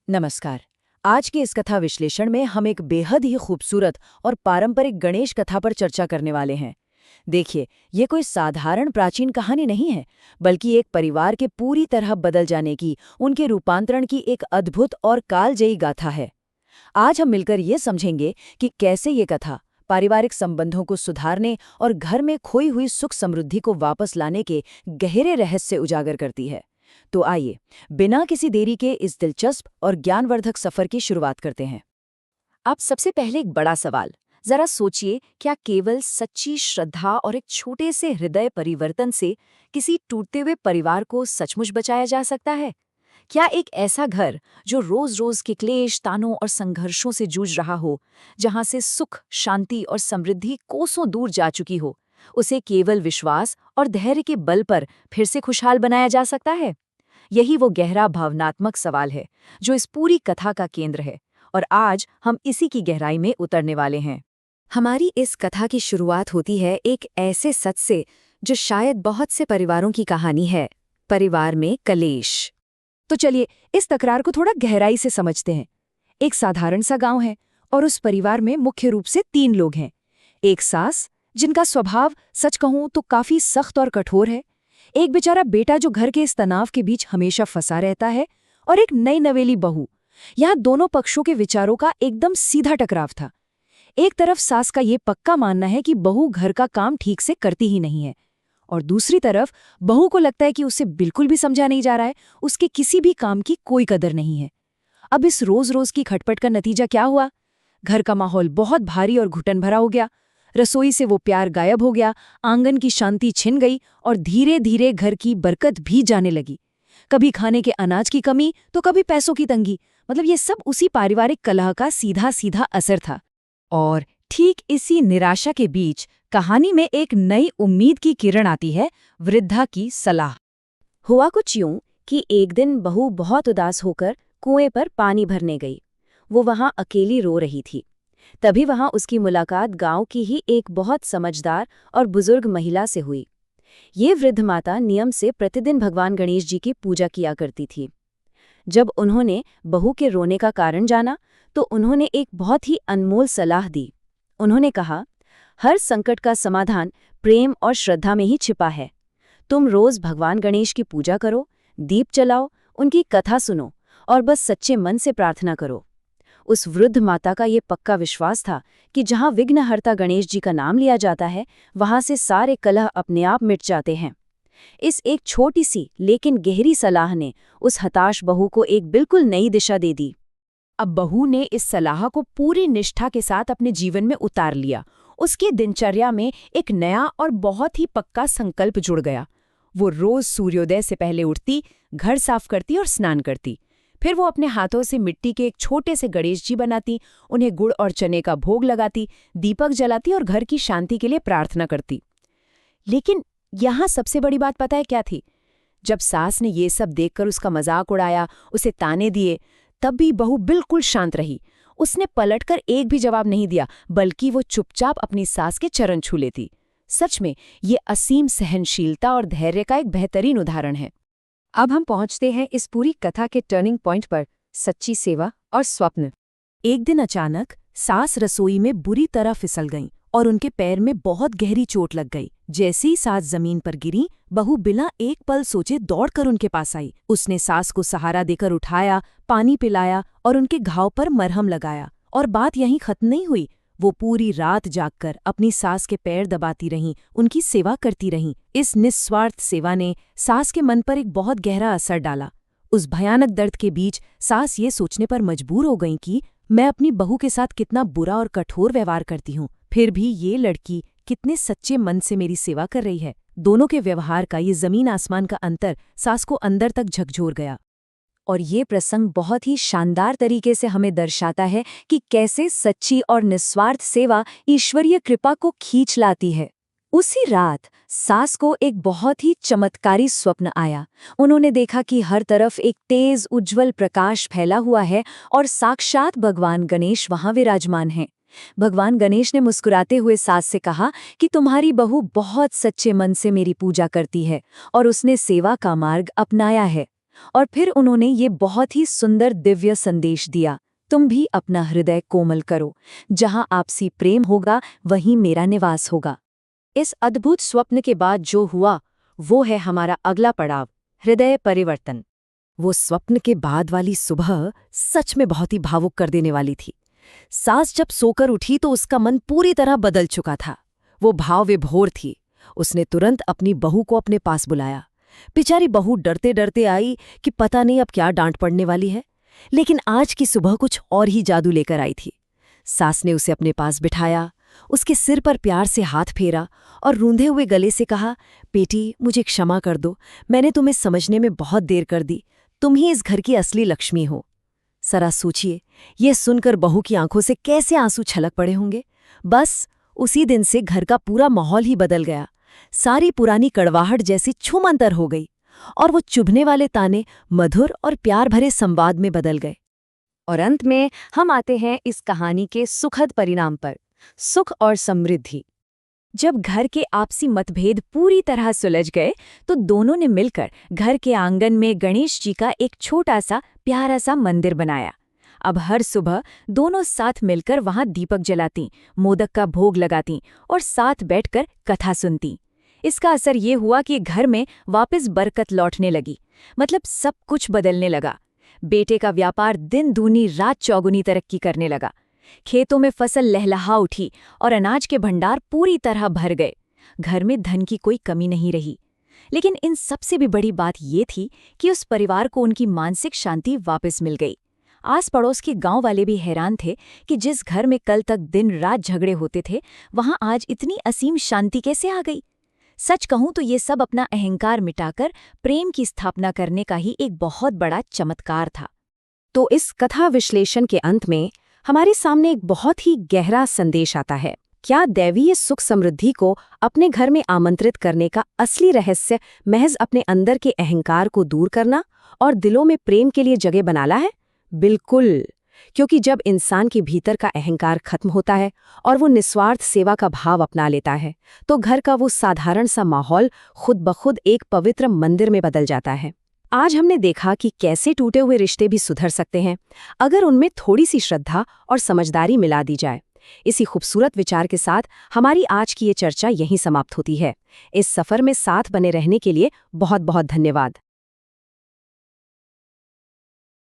नमस्कार। आज के इस कथा विश्लेषण में हम एक बेहद ही खूबसूरत और पारंपरिक गणेश कथा पर चर्चा करने वाले हैं। देखिए, ये कोई साधारण प्राचीन कहानी नहीं है, बल्कि एक परिवार के पूरी तरह बदल जाने की, उनके रूपांतरण की एक अद्भुत और कालजयी गाथा है। आज हम मिलकर ये समझेंगे कि कैसे ये कथा पारिवारिक संबंधों को सुधारने और घर में खोई हुई सुख समृद्धि को वापस लाने के गहरे रहस्य उजागर करती है। तो आइए, बिना किसी देरी के इस दिलचस्प और ज्ञानवर्धक सफर की शुरुआत करते हैं। अब सबसे पहले एक बड़ा सवाल। जरा सोचिए, क्या केवल सच्ची श्रद्धा और एक छोटे से हृदय परिवर्तन से किसी टूटते हुए परिवार को सचमुच बचाया जा सकता है? क्या एक ऐसा घर जो रोज रोज के क्लेश, तानों और संघर्षों से जूझ रहा हो, जहां से सुख, शांति और समृद्धि कोसों दूर जा चुकी हो, उसे केवल विश्वास और धैर्य के बल पर फिर से खुशहाल बनाया जा सकता है? यही वो गहरा भावनात्मक सवाल है जो इस पूरी कथा का केंद्र है, और आज हम इसी की गहराई में उतरने वाले हैं। हमारी इस कथा की शुरुआत होती है एक ऐसे सच से जो शायद बहुत से परिवारों की कहानी है, परिवार में कलेश। तो चलिए, इस तकरार को थोड़ा गहराई से समझते हैं। एक साधारण सा गांव है और उस परिवार में मुख्य रूप से 3 लोग हैं। एक सास, जिनका स्वभाव सच कहूं तो काफी सख्त और कठोर है। एक बेचारा बेटा जो घर के इस तनाव के बीच हमेशा फंसा रहता है, और एक नई नवेली बहू। यहाँ दोनों पक्षों के विचारों का एकदम सीधा टकराव था। एक तरफ सास का ये पक्का मानना है कि बहू घर का काम ठीक से करती ही नहीं है, और दूसरी तरफ बहू को लगता है कि उसे बिल्कुल भी समझा नहीं जा रहा है, उसके किसी भी काम की कोई कदर नहीं है। अब इस रोज रोज की खटपट का नतीजा क्या हुआ? घर का माहौल बहुत भारी और घुटन भरा हो गया। रसोई से वो प्यार गायब हो गया, आंगन की शांति छिन गई, और धीरे धीरे घर की बरकत भी जाने लगी। कभी खाने के अनाज की कमी तो कभी पैसों की तंगी। मतलब ये सब उसी पारिवारिक कलह का सीधा सीधा असर था। और ठीक इसी निराशा के बीच कहानी में एक नई उम्मीद की किरण आती है, वृद्धा की सलाह। हुआ कुछ यूं कि एक दिन बहू बहुत उदास होकर कुएं पर पानी भरने गई। वो वहां अकेली रो रही थी। तभी वहां उसकी मुलाकात गांव की ही एक बहुत समझदार और बुजुर्ग महिला से हुई। ये वृद्ध माता नियम से प्रतिदिन भगवान गणेश जी की पूजा किया करती थी। जब उन्होंने बहू के रोने का कारण जाना, तो उन्होंने एक बहुत ही अनमोल सलाह दी। उन्होंने कहा, हर संकट का समाधान प्रेम और श्रद्धा में ही छिपा है। तुम रोज भगवान गणेश की पूजा करो, दीप जलाओ, उनकी कथा सुनो, और बस सच्चे मन से प्रार्थना करो। उस वृद्ध माता का ये पक्का विश्वास था कि जहां विघ्नहर्ता गणेश जी का नाम लिया जाता है, वहां से सारे कलह अपने आप मिट जाते हैं। इस एक छोटी सी लेकिन गहरी सलाह ने उस हताश बहू को एक बिल्कुल नई दिशा दे दी। अब बहू ने इस सलाह को पूरी निष्ठा के साथ अपने जीवन में उतार लिया। उसकी दिनचर्या में एक नया और बहुत ही पक्का संकल्प जुड़ गया। वो रोज सूर्योदय से पहले उठती, घर साफ करती और स्नान करती। फिर वो अपने हाथों से मिट्टी के एक छोटे से गणेश जी बनाती, उन्हें गुड़ और चने का भोग लगाती, दीपक जलाती और घर की शांति के लिए प्रार्थना करती। लेकिन यहाँ सबसे बड़ी बात पता है क्या थी? जब सास ने ये सब देखकर उसका मजाक उड़ाया, उसे ताने दिए, तब भी बहू बिल्कुल शांत रही। उसने पलटकर एक भी जवाब नहीं दिया, बल्कि वो चुपचाप अपनी सास के चरण छू लेती। सच में ये असीम सहनशीलता और धैर्य का एक बेहतरीन उदाहरण है। अब हम पहुंचते हैं इस पूरी कथा के टर्निंग पॉइंट पर, सच्ची सेवा और स्वप्न। एक दिन अचानक सास रसोई में बुरी तरह फिसल गईं और उनके पैर में बहुत गहरी चोट लग गई। जैसे ही सास जमीन पर गिरी, बहू बिना एक पल सोचे दौड़कर उनके पास आई। उसने सास को सहारा देकर उठाया, पानी पिलाया और उनके घाव पर मरहम लगाया। और बात यहीं खत्म नहीं हुई। वो पूरी रात जागकर अपनी सास के पैर दबाती रहीं, उनकी सेवा करती रहीं। इस निस्वार्थ सेवा ने सास के मन पर एक बहुत गहरा असर डाला। उस भयानक दर्द के बीच सास ये सोचने पर मजबूर हो गईं कि मैं अपनी बहू के साथ कितना बुरा और कठोर व्यवहार करती हूँ, फिर भी ये लड़की कितने सच्चे मन से मेरी सेवा कर रही है। दोनों के व्यवहार का ये जमीन आसमान का अंतर सास को अंदर तक झकझोर गया। और ये प्रसंग बहुत ही शानदार तरीके से हमें दर्शाता है कि कैसे सच्ची और निस्वार्थ सेवा ईश्वरीय कृपा को खींच लाती है। उसी रात सास को एक बहुत ही चमत्कारी स्वप्न आया। उन्होंने देखा कि हर तरफ एक तेज उज्जवल प्रकाश फैला हुआ है और साक्षात भगवान गणेश वहां विराजमान हैं। भगवान गणेश ने मुस्कुराते हुए सास से कहा कि तुम्हारी बहू बहुत सच्चे मन से मेरी पूजा करती है और उसने सेवा का मार्ग अपनाया है। और फिर उन्होंने ये बहुत ही सुंदर दिव्य संदेश दिया, तुम भी अपना हृदय कोमल करो, जहां आपसी प्रेम होगा वहीं मेरा निवास होगा। इस अद्भुत स्वप्न के बाद जो हुआ वो है हमारा अगला पड़ाव, हृदय परिवर्तन। वो स्वप्न के बाद वाली सुबह सच में बहुत ही भावुक कर देने वाली थी। सास जब सोकर उठी तो उसका मन पूरी तरह बदल चुका था। वो भाव विभोर थी। उसने तुरंत अपनी बहू को अपने पास बुलाया। बेचारी बहू डरते डरते आई कि पता नहीं अब क्या डांट पड़ने वाली है, लेकिन आज की सुबह कुछ और ही जादू लेकर आई थी। सास ने उसे अपने पास बिठाया, उसके सिर पर प्यार से हाथ फेरा और रूंधे हुए गले से कहा, बेटी मुझे क्षमा कर दो, मैंने तुम्हें समझने में बहुत देर कर दी, तुम ही इस घर की असली लक्ष्मी हो। जरा सोचिए, ये सुनकर बहू की आंखों से कैसे आंसू छलक पड़े होंगे। बस उसी दिन से घर का पूरा माहौल ही बदल गया। सारी पुरानी कड़वाहट जैसी छूमंतर हो गई और वो चुभने वाले ताने मधुर और प्यार भरे संवाद में बदल गए। और अंत में हम आते हैं इस कहानी के सुखद परिणाम पर, सुख और समृद्धि। जब घर के आपसी मतभेद पूरी तरह सुलझ गए तो दोनों ने मिलकर घर के आंगन में गणेश जी का एक छोटा सा प्यारा सा मंदिर बनाया। अब हर सुबह दोनों साथ मिलकर वहां दीपक जलातीं, मोदक का भोग लगातीं और साथ बैठकर कथा सुनतीं। इसका असर ये हुआ कि घर में वापस बरकत लौटने लगी, मतलब सब कुछ बदलने लगा। बेटे का व्यापार दिन दूनी रात चौगुनी तरक्की करने लगा। खेतों में फसल लहलहा उठी और अनाज के भंडार पूरी तरह भर गए। घर में धन की कोई कमी नहीं रही। लेकिन इन सबसे भी बड़ी बात ये थी कि उस परिवार को उनकी मानसिक शांति वापस मिल गई। आस पड़ोस के गांव वाले भी हैरान थे कि जिस घर में कल तक दिन रात झगड़े होते थे वहां आज इतनी असीम शांति कैसे आ गई। सच कहूं तो ये सब अपना अहंकार मिटाकर प्रेम की स्थापना करने का ही एक बहुत बड़ा चमत्कार था। तो इस कथा विश्लेषण के अंत में हमारे सामने एक बहुत ही गहरा संदेश आता है। क्या दैवीय सुख समृद्धि को अपने घर में आमंत्रित करने का असली रहस्य महज अपने अंदर के अहंकार को दूर करना और दिलों में प्रेम के लिए जगह बनाना है? बिल्कुल, क्योंकि जब इंसान के भीतर का अहंकार खत्म होता है और वो निस्वार्थ सेवा का भाव अपना लेता है तो घर का वो साधारण सा माहौल खुद ब खुद एक पवित्र मंदिर में बदल जाता है। आज हमने देखा कि कैसे टूटे हुए रिश्ते भी सुधर सकते हैं अगर उनमें थोड़ी सी श्रद्धा और समझदारी मिला दी जाए। इसी खूबसूरत विचार के साथ हमारी आज की ये चर्चा यहीं समाप्त होती है। इस सफर में साथ बने रहने के लिए बहुत बहुत धन्यवाद।